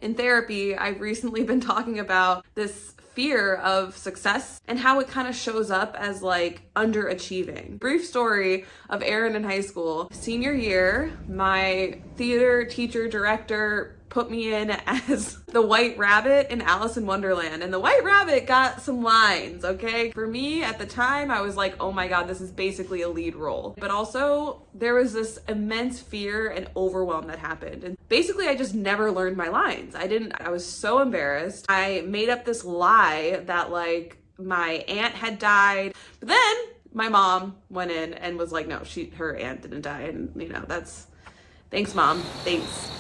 In therapy, I've recently been talking about this fear of success and how it kind of shows up as like underachieving. Brief story of Erin in high school. Senior year, my theater teacher director put me in as the White Rabbit in Alice in Wonderland. And the White Rabbit got some lines, okay? For me, at the time, I was like, oh my God, this is basically a lead role. But also, there was this immense fear and overwhelm that happened. And basically, I just never learned my lines. I was so embarrassed. I made up this lie that like my aunt had died. But then my mom went in and was like, no, her aunt didn't die. And you know, thanks mom, thanks.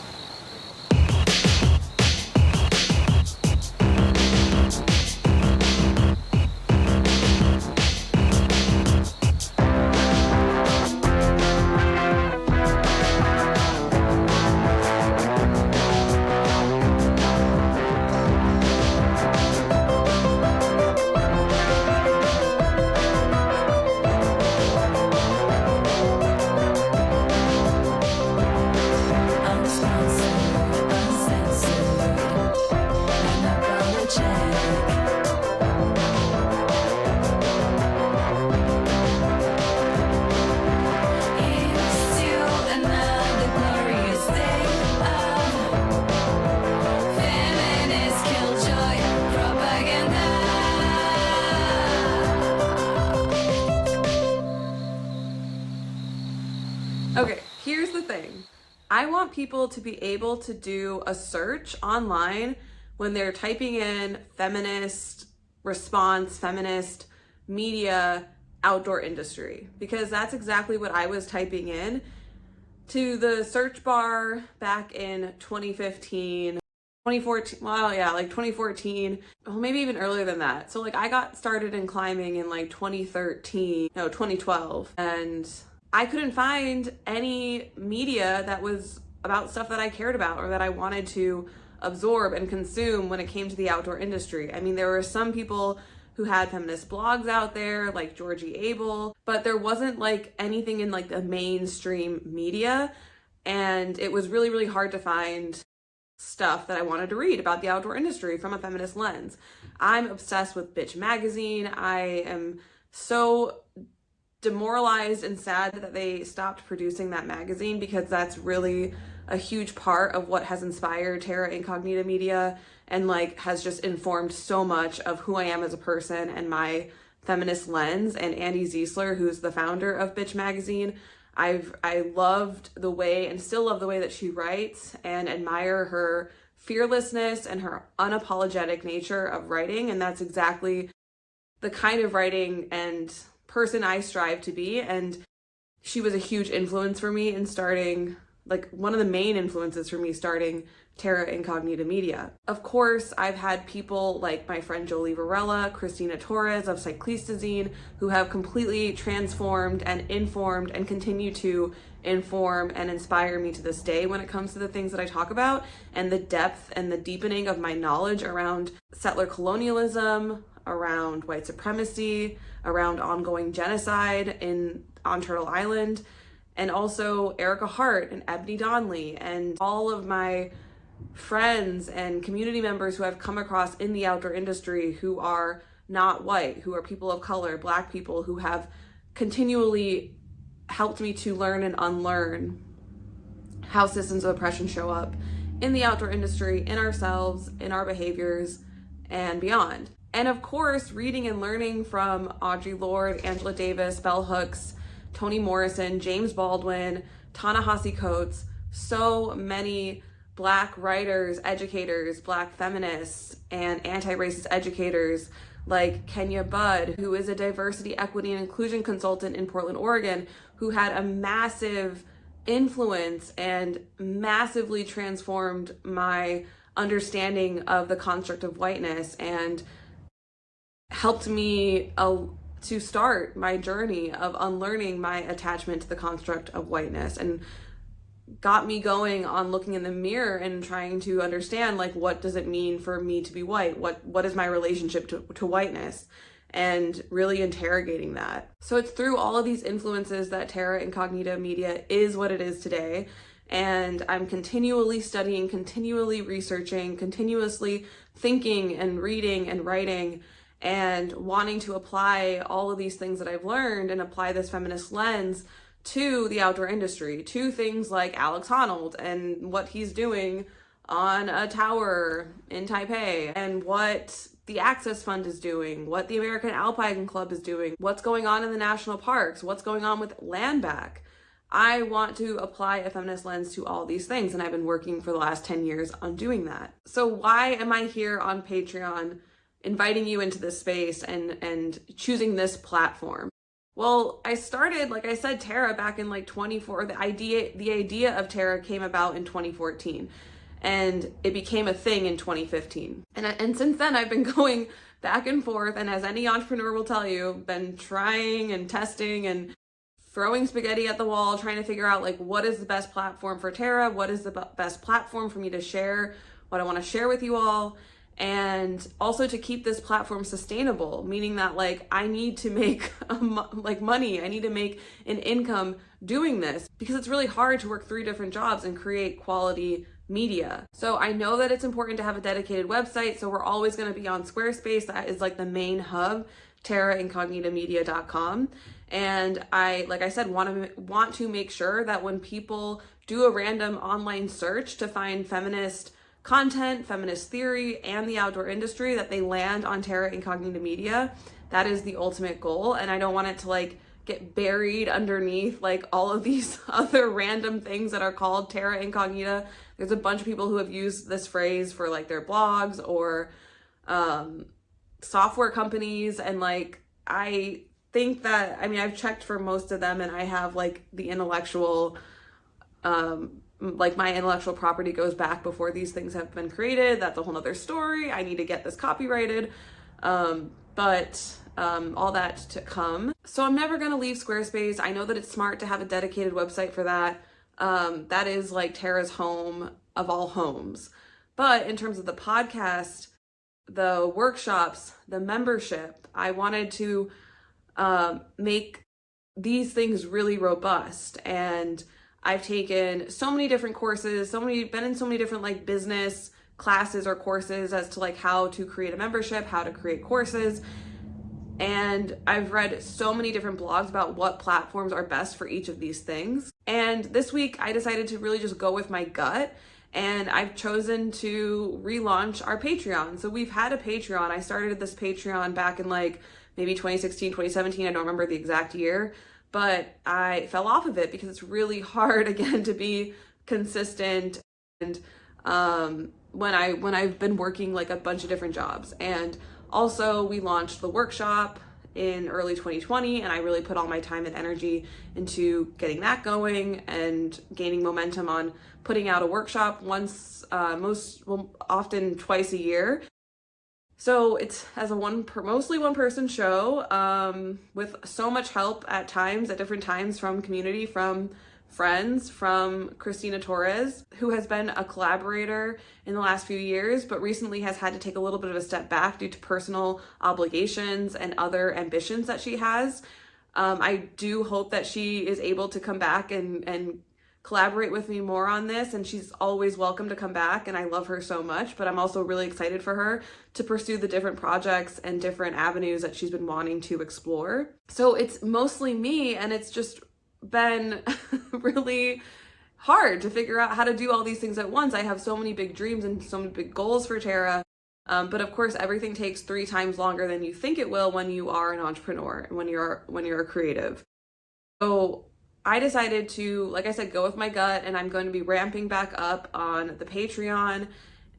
Okay, here's the thing. I want people to be able to do a search online when they're typing in feminist response, feminist media, outdoor industry, because that's exactly what I was typing in to the search bar back in 2015, 2014, well, yeah, like 2014, well, maybe even earlier than that. So like I got started in climbing in like 2012, and I couldn't find any media that was about stuff that I cared about or that I wanted to absorb and consume when it came to the outdoor industry. I mean, there were some people who had feminist blogs out there like Georgie Abel, but there wasn't like anything in like the mainstream media. And it was really, really hard to find stuff that I wanted to read about the outdoor industry from a feminist lens. I'm obsessed with Bitch Magazine. I am so demoralized and sad that they stopped producing that magazine, because that's really a huge part of what has inspired Terra Incognita Media and like has just informed so much of who I am as a person and my feminist lens. And Andy Ziesler, who's the founder of Bitch Magazine, I loved the way and still love the way that she writes and admire her fearlessness and her unapologetic nature of writing. And that's exactly the kind of writing and person I strive to be. And she was a huge influence for me in starting, like one of the main influences for me starting Terra Incognita Media. Of course, I've had people like my friend Jolie Varela, Christina Torres of Cyclistazine, who have completely transformed and informed and continue to inform and inspire me to this day when it comes to the things that I talk about, and the depth and the deepening of my knowledge around settler colonialism, around white supremacy, around ongoing genocide on Turtle Island, and also Erica Hart and Ebony Donnelly and all of my friends and community members who I've come across in the outdoor industry who are not white, who are people of color, Black people, who have continually helped me to learn and unlearn how systems of oppression show up in the outdoor industry, in ourselves, in our behaviors, and beyond. And of course, reading and learning from Audre Lorde, Angela Davis, Bell Hooks, Toni Morrison, James Baldwin, Ta-Nehisi Coates, so many Black writers, educators, Black feminists, and anti-racist educators like Kenya Budd, who is a diversity, equity, and inclusion consultant in Portland, Oregon, who had a massive influence and massively transformed my understanding of the construct of whiteness and helped me to start my journey of unlearning my attachment to the construct of whiteness, and got me going on looking in the mirror and trying to understand, like, what does it mean for me to be white? What is my relationship to whiteness? And really interrogating that. So it's through all of these influences that Terra Incognita Media is what it is today. and I'm continually studying, continually researching, continuously thinking and reading and writing and wanting to apply all of these things that I've learned and apply this feminist lens to the outdoor industry, to things like Alex Honnold and what he's doing on a tower in Taipei, and what the Access Fund is doing, what the American Alpine Club is doing, what's going on in the national parks, what's going on with land back. I want to apply a feminist lens to all these things, and I've been working for the last 10 years on doing that. So why am I here on Patreon inviting you into this space and choosing this platform? Well, I started, like I said, Terra back in like 24. The idea of Terra came about in 2014, and it became a thing in 2015. And since then, I've been going back and forth, and as any entrepreneur will tell you, been trying and testing and throwing spaghetti at the wall, trying to figure out like what is the best platform for Terra, what is the best platform for me to share what I want to share with you all. And also to keep this platform sustainable, meaning that like I need to make money, I need to make an income doing this, because it's really hard to work 3 different jobs and create quality media. So I know that it's important to have a dedicated website, so we're always going to be on Squarespace. That is like the main hub, terraincognitamedia.com. And I, like I said, want to make sure that when people do a random online search to find feminist content, feminist theory, and the outdoor industry, that they land on Terra Incognita Media. That is the ultimate goal. And I don't want it to like get buried underneath like all of these other random things that are called Terra Incognita. There's a bunch of people who have used this phrase for like their blogs or software companies. And like, I think that, I mean, I've checked for most of them, and I have like the intellectual, like my intellectual property goes back before these things have been created. That's a whole nother story. I need to get this copyrighted, but all that to come. So I'm never going to leave Squarespace. I know that it's smart to have a dedicated website for that. That is like Terra's home of all homes. But in terms of the podcast, the workshops, the membership, I wanted to make these things really robust. And I've taken so many different courses, been in so many different like business classes or courses as to like how to create a membership, how to create courses. And I've read so many different blogs about what platforms are best for each of these things. And this week I decided to really just go with my gut, and I've chosen to relaunch our Patreon. So we've had a Patreon. I started this Patreon back in like maybe 2016, 2017. I don't remember the exact year. But I fell off of it because it's really hard, again, to be consistent. And when I've been working like a bunch of different jobs. And also we launched the workshop in early 2020, and I really put all my time and energy into getting that going and gaining momentum on putting out a workshop often twice a year. So it's as a mostly one person show, with so much help at different times from community, from friends, from Christina Torres, who has been a collaborator in the last few years, but recently has had to take a little bit of a step back due to personal obligations and other ambitions that she has. I do hope that she is able to come back and collaborate with me more on this, and she's always welcome to come back, and I love her so much. But I'm also really excited for her to pursue the different projects and different avenues that she's been wanting to explore. So it's mostly me, and it's just been really hard to figure out how to do all these things at once. I have so many big dreams and so many big goals for Terra, but of course everything takes 3 times longer than you think it will when you are an entrepreneur and when you're a creative. So I decided to, like I said, go with my gut, and I'm going to be ramping back up on the Patreon.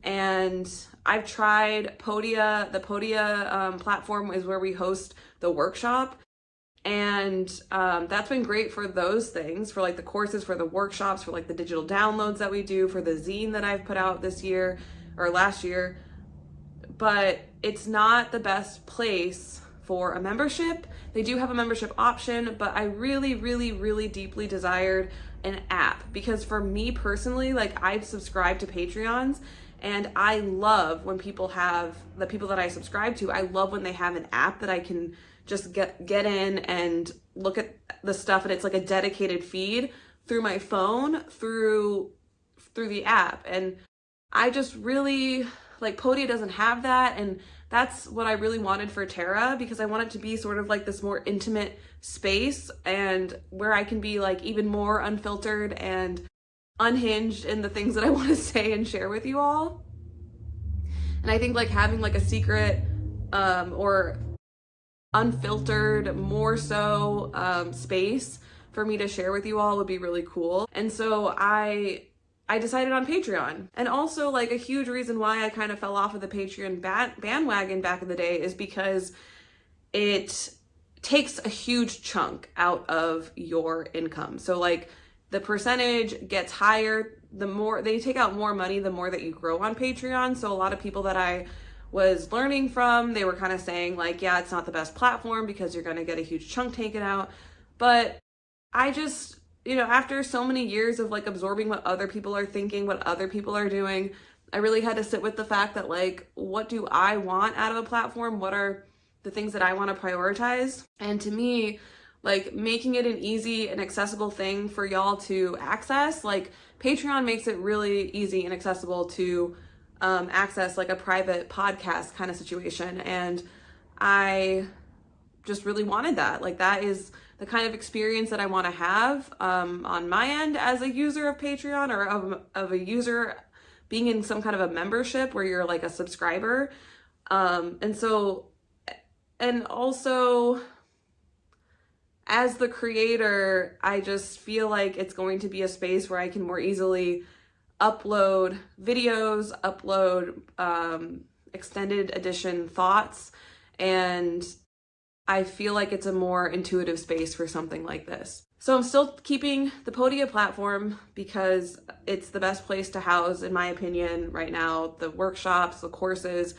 And I've tried Podia. The Podia platform is where we host the workshop. And that's been great for those things, for like the courses, for the workshops, for like the digital downloads that we do, for the zine that I've put out this year or last year. But it's not the best place for a membership. They do have a membership option, but I really, really, really deeply desired an app, because for me personally, like I've subscribed to Patreons, and I love when people have, the people that I subscribe to, I love when they have an app that I can just get in and look at the stuff, and it's like a dedicated feed through my phone, through the app. And I just really, like, Podia doesn't have that, and that's what I really wanted for Tara, because I want it to be sort of like this more intimate space, and where I can be like even more unfiltered and unhinged in the things that I want to say and share with you all. And I think like having like a secret or unfiltered, more so space for me to share with you all would be really cool. And so I decided on Patreon. And also, like, a huge reason why I kind of fell off of the Patreon bandwagon back in the day is because it takes a huge chunk out of your income. So like the percentage gets higher, the more they take out more money, the more that you grow on Patreon. So a lot of people that I was learning from, they were kind of saying like, yeah, it's not the best platform because you're going to get a huge chunk taken out. But I just, you know, after so many years of like absorbing what other people are thinking, what other people are doing, I really had to sit with the fact that like, what do I want out of a platform? What are the things that I want to prioritize? And to me, like, making it an easy and accessible thing for y'all to access, like Patreon makes it really easy and accessible to access like a private podcast kind of situation. And I just really wanted that. Like, that is the kind of experience that I want to have on my end as a user of Patreon, or of a user being in some kind of a membership where you're like a subscriber. And also as the creator, I just feel like it's going to be a space where I can more easily upload videos, upload extended edition thoughts, and I feel like it's a more intuitive space for something like this. So I'm still keeping the Podia platform because it's the best place to house, in my opinion, right now, the workshops, the courses.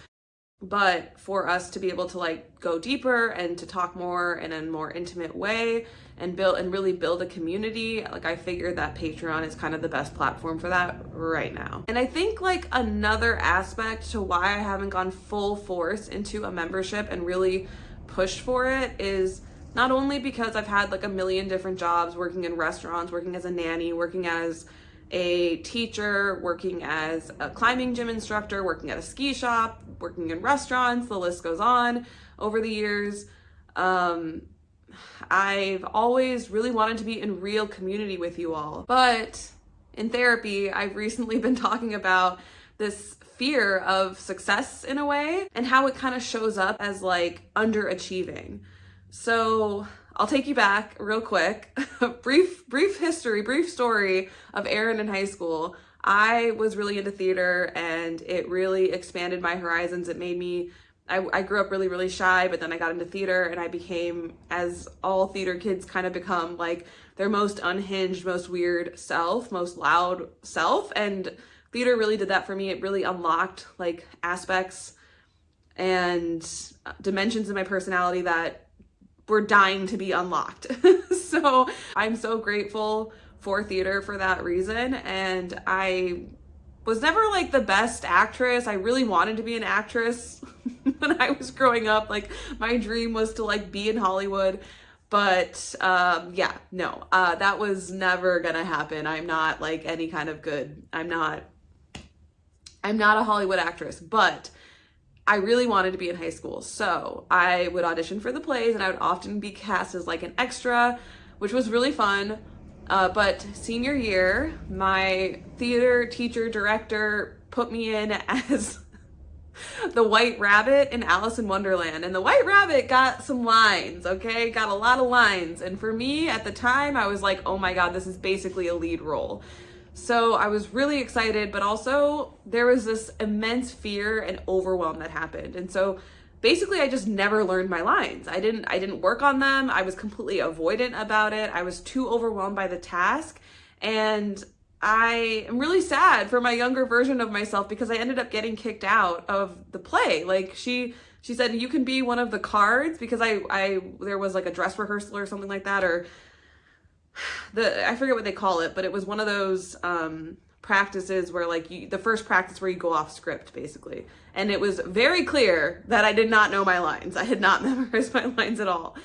But for us to be able to like go deeper and to talk more in a more intimate way and really build a community, like I figured that Patreon is kind of the best platform for that right now. And I think like another aspect to why I haven't gone full force into a membership and really pushed for it is not only because I've had like a million different jobs, working in restaurants, working as a nanny, working as a teacher, working as a climbing gym instructor, working at a ski shop, working in restaurants, the list goes on over the years. I've always really wanted to be in real community with you all. But in therapy, I've recently been talking about this fear of success in a way, and how it kind of shows up as like underachieving. So I'll take you back real quick. brief story of Erin in high school. I was really into theater, and it really expanded my horizons. It made me, I grew up really, really shy, but then I got into theater, and I became, as all theater kids kind of become, like their most unhinged, most weird self, most loud self. And theater really did that for me. It really unlocked like aspects and dimensions in my personality that were dying to be unlocked. So I'm so grateful for theater for that reason. And I was never like the best actress. I really wanted to be an actress when I was growing up. Like, my dream was to like be in Hollywood. But that was never gonna happen. I'm not like any kind of good. I'm not a Hollywood actress, but I really wanted to be in high school. So I would audition for the plays, and I would often be cast as like an extra, which was really fun. But senior year, my theater teacher director put me in as the White Rabbit in Alice in Wonderland. And the White Rabbit got some lines, okay? Got a lot of lines. And for me at the time, I was like, oh my God, this is basically a lead role. So I was really excited, but also there was this immense fear and overwhelm that happened. And so basically I just never learned my lines. I didn't work on them. I was completely avoidant about it. I was too overwhelmed by the task. And I am really sad for my younger version of myself, because I ended up getting kicked out of the play. Like, she said, you can be one of the cards, because there was like a dress rehearsal or something like that, or I forget what they call it, but it was one of those practices where like the first practice where you go off script basically. And it was very clear that I did not know my lines. I had not memorized my lines at all.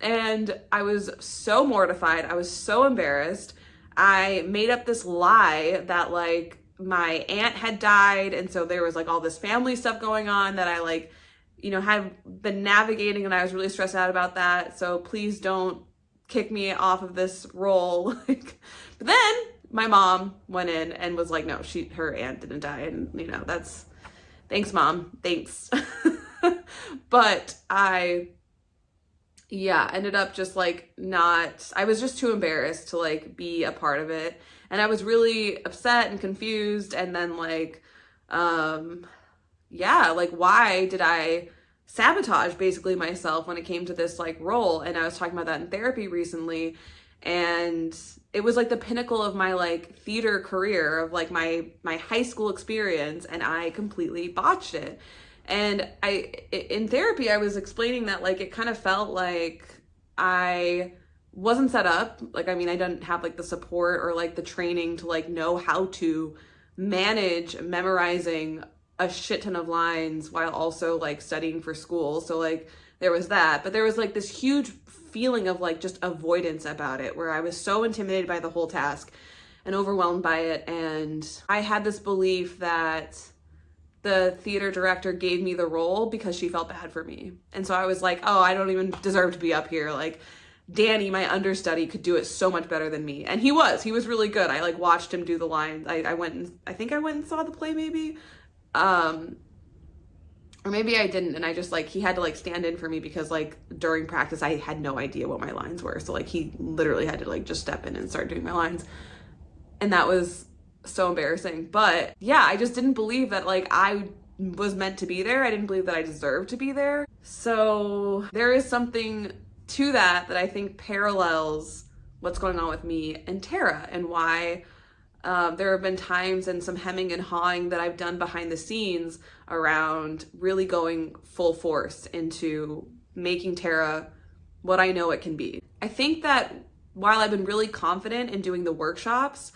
And I was so mortified. I was so embarrassed. I made up this lie that like my aunt had died, and so there was like all this family stuff going on that I like, had been navigating, and I was really stressed out about that. So please don't kick me off of this role. But then my mom went in and was like, no, her aunt didn't die, and that's, thanks mom, thanks. But I ended up just like I was just too embarrassed to like be a part of it. And I was really upset and confused. And then like, like why did I sabotage basically myself when it came to this like role? And I was talking about that in therapy recently. And it was like the pinnacle of my like theater career, of like my high school experience. And I completely botched it. And in therapy, I was explaining that like it kind of felt like I wasn't set up. Like, I mean, I didn't have like the support or like the training to like know how to manage memorizing a shit ton of lines while also like studying for school. So like there was that, but there was like this huge feeling of like just avoidance about it, where I was so intimidated by the whole task and overwhelmed by it. And I had this belief that the theater director gave me the role because she felt bad for me. And so I was like, oh, I don't even deserve to be up here. Like Danny, my understudy, could do it so much better than me. And he was really good. I like watched him do the lines. I think I went and saw the play maybe. Or maybe I didn't. And I just like, he had to like stand in for me because like during practice, I had no idea what my lines were. So like he literally had to like just step in and start doing my lines. And that was so embarrassing. But yeah, I just didn't believe that like I was meant to be there. I didn't believe that I deserved to be there. So there is something to that I think parallels what's going on with me and Tara, and why there have been times and some hemming and hawing that I've done behind the scenes around really going full force into making Tara what I know it can be. I think that while I've been really confident in doing the workshops,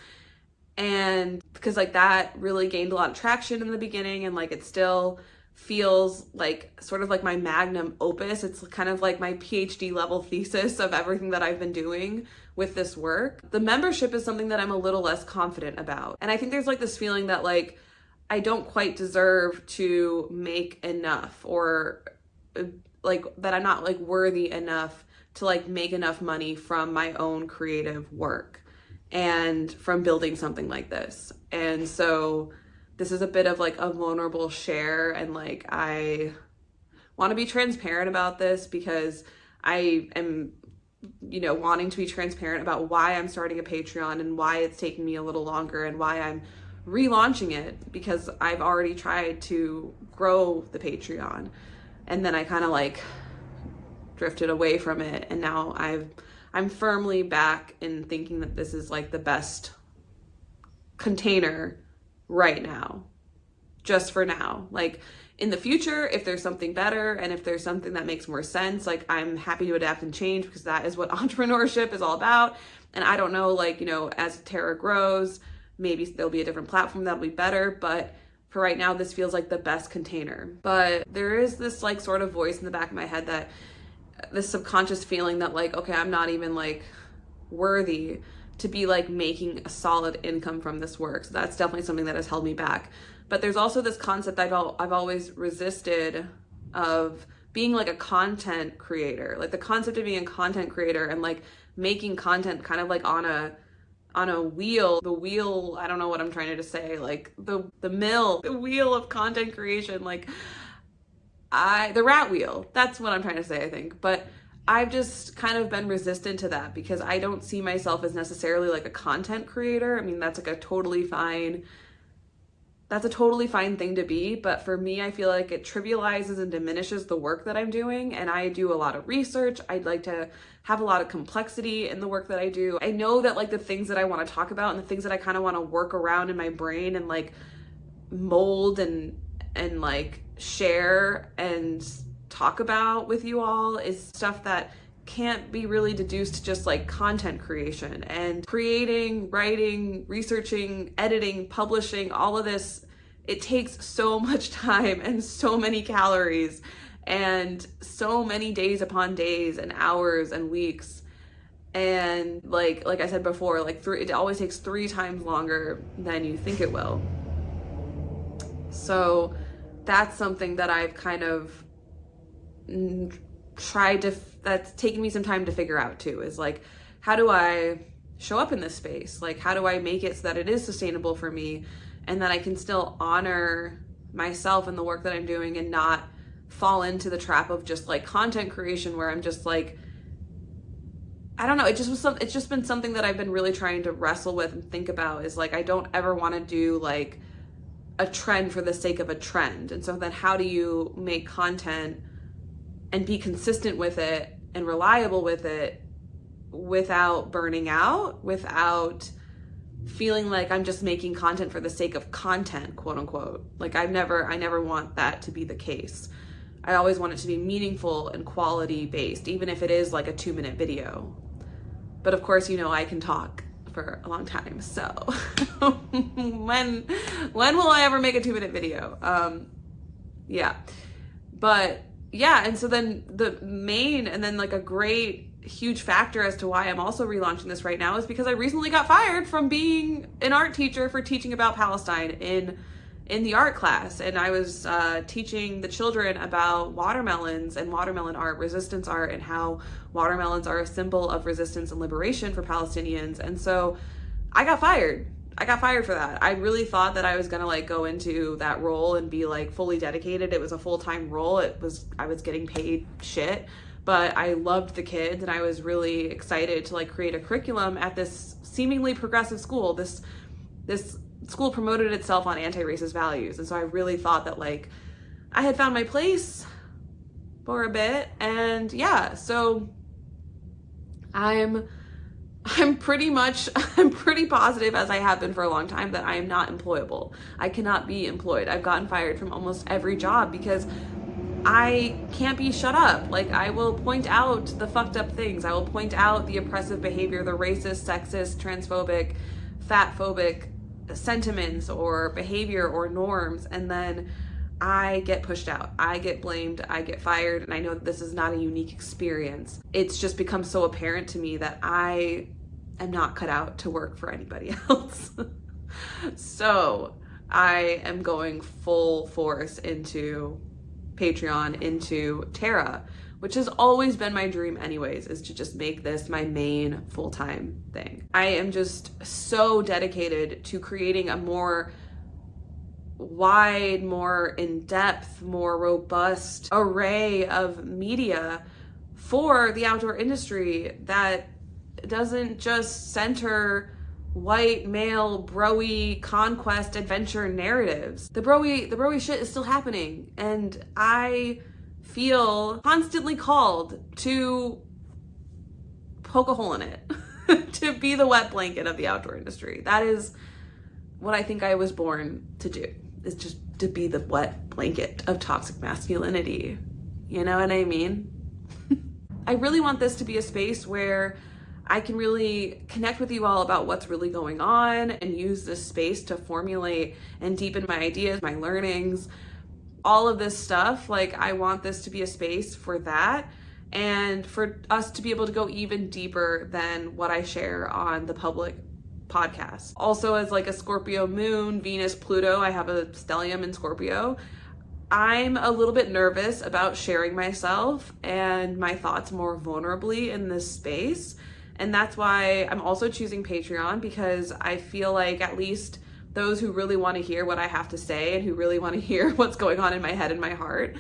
and because like that really gained a lot of traction in the beginning, and like it still feels like sort of like my magnum opus, it's kind of like my PhD level thesis of everything that I've been doing with this work. The membership is something that I'm a little less confident about. And I think there's like this feeling that like I don't quite deserve to make enough, or like that I'm not like worthy enough to like make enough money from my own creative work and from building something like this. And so this is a bit of like a vulnerable share, and like I want to be transparent about this because I am, wanting to be transparent about why I'm starting a Patreon and why it's taking me a little longer and why I'm relaunching it, because I've already tried to grow the Patreon and then I kind of like drifted away from it, and now I'm firmly back in thinking that this is like the best container right now, just for now. Like in the future, if there's something better and if there's something that makes more sense, like I'm happy to adapt and change, because that is what entrepreneurship is all about. And I don't know, like, as Tara grows, maybe there'll be a different platform that'll be better, but for right now, this feels like the best container. But there is this like sort of voice in the back of my head, that this subconscious feeling that like, okay, I'm not even like worthy to be like making a solid income from this work. So that's definitely something that has held me back. But there's also this concept I've always resisted of being like a content creator, like the concept of being a content creator and like making content kind of like on a wheel, the wheel, I don't know what I'm trying to say, like the wheel of content creation, like the rat wheel, that's what I'm trying to say, I think. But I've just kind of been resistant to that because I don't see myself as necessarily like a content creator. I mean, that's a totally fine thing to be. But for me, I feel like it trivializes and diminishes the work that I'm doing. And I do a lot of research. I'd like to have a lot of complexity in the work that I do. I know that like the things that I want to talk about and the things that I kind of want to work around in my brain and like mold and like share and talk about with you all is stuff that can't be really deduced to just like content creation. And creating, writing, researching, editing, publishing, all of this, it takes so much time and so many calories and so many days upon days and hours and weeks. And like I said before, like it always takes 3 times longer than you think it will. So that's something that I've kind of that's taken me some time to figure out too, is like, how do I show up in this space? Like, how do I make it so that it is sustainable for me and that I can still honor myself and the work that I'm doing and not fall into the trap of just like content creation where I'm just like, I don't know. It's just been something that I've been really trying to wrestle with and think about, is like, I don't ever want to do like a trend for the sake of a trend. And so then how do you make content and be consistent with it and reliable with it without burning out, without feeling like I'm just making content for the sake of content, quote unquote. Like I never want that to be the case. I always want it to be meaningful and quality based, even if it is like a 2-minute video. But of course, you know, I can talk for a long time. So when will I ever make a 2-minute video? Yeah. But yeah. And so then the main, and then like a great huge factor as to why I'm also relaunching this right now is because I recently got fired from being an art teacher for teaching about Palestine in the art class. And I was teaching the children about watermelons and watermelon art, resistance art, and how watermelons are a symbol of resistance and liberation for Palestinians. And so I got fired. I got fired for that. I really thought that I was gonna like go into that role and be like fully dedicated. It was a full-time role. I was getting paid shit, but I loved the kids and I was really excited to like create a curriculum at this seemingly progressive school. This school promoted itself on anti-racist values. And so I really thought that like I had found my place for a bit. And yeah, so I'm pretty positive, as I have been for a long time, that I am not employable. I cannot be employed. I've gotten fired from almost every job because I can't be shut up. Like, I will point out the fucked up things. I will point out the oppressive behavior, the racist, sexist, transphobic, fatphobic sentiments or behavior or norms, and then I get pushed out. I get blamed, I get fired, and I know that this is not a unique experience. It's just become so apparent to me that I am not cut out to work for anybody else. So I am going full force into Patreon, into Terra, which has always been my dream anyways, is to just make this my main full-time thing. I am just so dedicated to creating a more wide, more in-depth, more robust array of media for the outdoor industry that doesn't just center white, male, bro-y, conquest, adventure narratives. The bro-y shit is still happening, and I feel constantly called to poke a hole in it, to be the wet blanket of the outdoor industry. That is what I think I was born to do, is just to be the wet blanket of toxic masculinity. You know what I mean? I really want this to be a space where I can really connect with you all about what's really going on and use this space to formulate and deepen my ideas, my learnings, all of this stuff. Like, I want this to be a space for that, and for us to be able to go even deeper than what I share on the public podcast. Also, as like a Scorpio moon, Venus, Pluto, I have a stellium in Scorpio. I'm a little bit nervous about sharing myself and my thoughts more vulnerably in this space. And that's why I'm also choosing Patreon, because I feel like at least those who really want to hear what I have to say and who really want to hear what's going on in my head and my heart,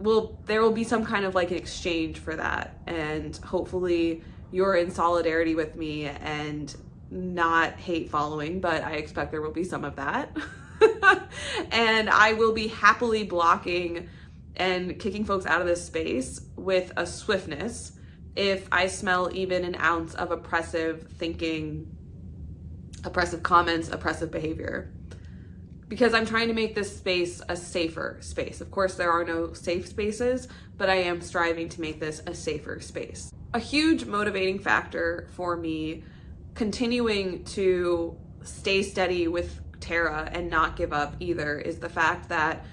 there will be some kind of like an exchange for that. And hopefully you're in solidarity with me and not hate following, but I expect there will be some of that. And I will be happily blocking and kicking folks out of this space with a swiftness if I smell even an ounce of oppressive thinking, oppressive comments, oppressive behavior. Because I'm trying to make this space a safer space. Of course, there are no safe spaces, but I am striving to make this a safer space. A huge motivating factor for me continuing to stay steady with Terra and not give up either is the fact that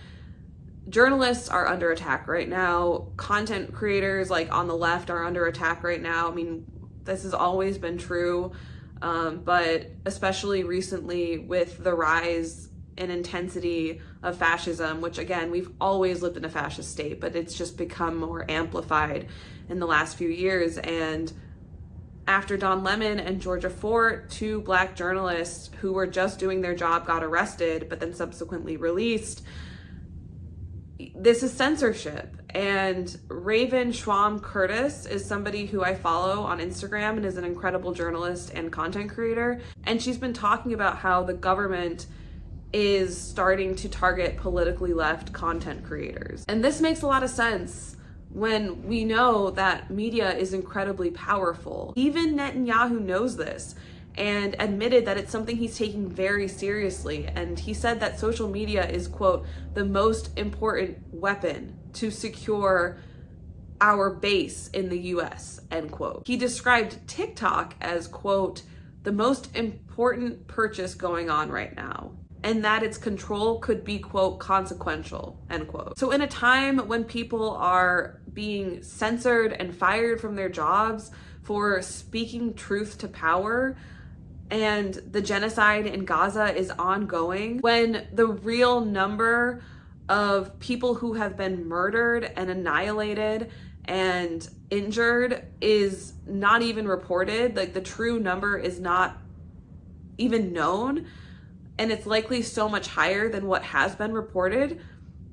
journalists are under attack right now. Content creators like on the left are under attack right now. I mean, This has always been true, but especially recently with the rise and intensity of fascism, which again, we've always lived in a fascist state, but it's just become more amplified in the last few years. And after Don Lemon and Georgia Fort, two Black journalists who were just doing their job, got arrested, but then subsequently released, this is censorship. And Raven Schwam Curtis is somebody who I follow on Instagram and is an incredible journalist and content creator. And she's been talking about how the government is starting to target politically left content creators. And this makes a lot of sense when we know that media is incredibly powerful. Even Netanyahu knows this and admitted that it's something he's taking very seriously. And he said that social media is, quote, the most important weapon to secure our base in the US, end quote. He described TikTok as, quote, the most important purchase going on right now, and that its control could be, quote, consequential, end quote. So in a time when people are being censored and fired from their jobs for speaking truth to power, and the genocide in Gaza is ongoing, when the real number of people who have been murdered and annihilated and injured is not even reported, like the true number is not even known, and it's likely so much higher than what has been reported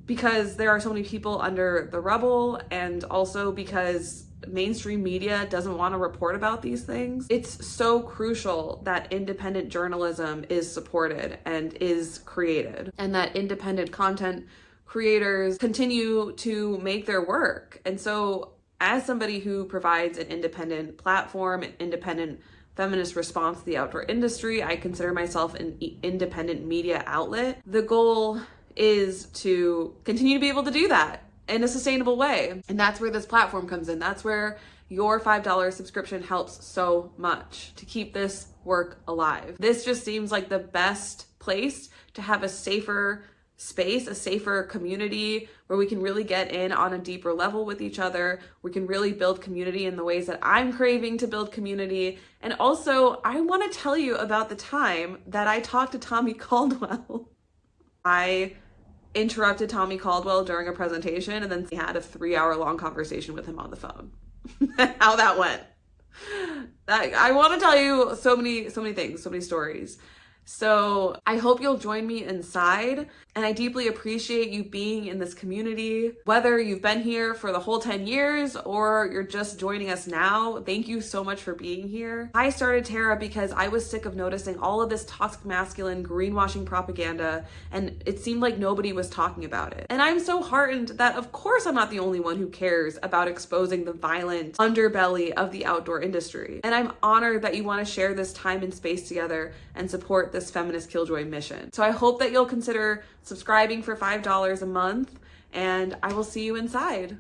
because there are so many people under the rubble, and also because mainstream media doesn't want to report about these things. It's so crucial that independent journalism is supported and is created, and that independent content creators continue to make their work. And so as somebody who provides an independent platform, an independent feminist response to the outdoor industry, I consider myself an independent media outlet. The goal is to continue to be able to do that in a sustainable way. And that's where this platform comes in. That's where your $5 subscription helps so much to keep this work alive. This just seems like the best place to have a safer space, a safer community where we can really get in on a deeper level with each other. We can really build community in the ways that I'm craving to build community. And also, I want to tell you about the time that I talked to Tommy Caldwell. I interrupted Tommy Caldwell during a presentation and then had a 3-hour-long conversation with him on the phone. How that went. I want to tell you so many things, so many stories. So I hope you'll join me inside, and I deeply appreciate you being in this community. Whether you've been here for the whole 10 years or you're just joining us now, thank you so much for being here. I started Terra because I was sick of noticing all of this toxic masculine greenwashing propaganda, and it seemed like nobody was talking about it. And I'm so heartened that of course I'm not the only one who cares about exposing the violent underbelly of the outdoor industry. And I'm honored that you want to share this time and space together and support this feminist killjoy mission. So I hope that you'll consider subscribing for $5 a month, and I will see you inside.